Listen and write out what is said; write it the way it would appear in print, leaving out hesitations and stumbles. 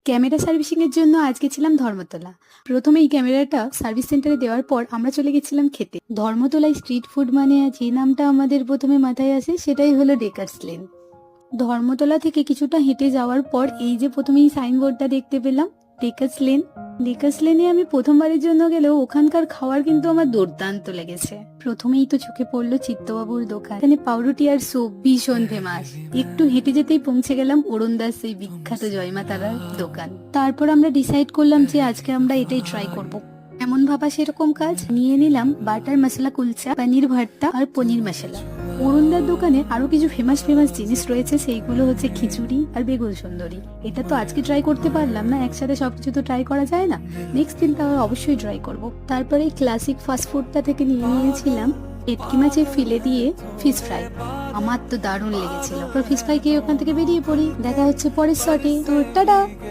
Camera servicing এর জন্য আজকে ছিলাম ধর্মতলা। প্রথমে এই ক্যামেরাটা সার্ভিস সেন্টারে দেওয়ার পর আমরা চলে গেছিলাম খেতে। ধর্মতলায় স্ট্রিট ফুড মানে যে নামটা আমাদের প্রথমে মাথায় আসে সেটাই হলো ডেকার্স লেন। ধর্মতলা থেকে কিছুটা হেঁটে যাওয়ার পর এই যে প্রথমেই সাইনবোর্ডটা দেখতে পেলাম, ডেকার্স লেন। ডেকার্স লেনে আমি প্রথমবারের জন্য গেলেও ওখানকার খাবার কিন্তু আমার দুর্দান্ত লেগেছে। প্রথমেই তো চোখে পড়লো চিত্তবাবুর দোকান। এখানে পাউরুটি আর স্যুপ ভীষণ ফেমাস। একটু হেঁটে যেতেই পৌঁছে গেলাম অরুণদাস সেই বিখ্যাত জয়মা তারার দোকান। তারপর আমরা ডিসাইড করলাম যে আজকে আমরা এটাই ট্রাই করব। এমন ভাবা সেরকম কাজ, নিয়ে নিলাম বাটার মশলা কুলচা, পনির ভর্তা আর পনির মশলা। অরুণদার দোকানে আরো কিছু ফেমাস ফেমাস জিনিস রয়েছে, সেইগুলো হচ্ছে খিচুড়ি আর বেগুন সুন্দরী। এটা তো আজকে ট্রাই করতে পারলাম না, একসাথে সবকিছু তো ট্রাই করা যায় না, নেক্সট দিন তাহলে অবশ্যই ট্রাই করব। তারপরে ক্লাসিক ফাস্ট ফুডটা থেকে নিয়ে নিয়েছিলাম ভেটকি মাছের ফিলে দিয়ে ফিশ ফ্রাই। আমার তো দারুণ লেগেছিল। ফিশ ফ্রাই খেয়ে ওখান থেকে বেরিয়ে পড়ি। দেখা হচ্ছে পরের শটে। তো টাটা।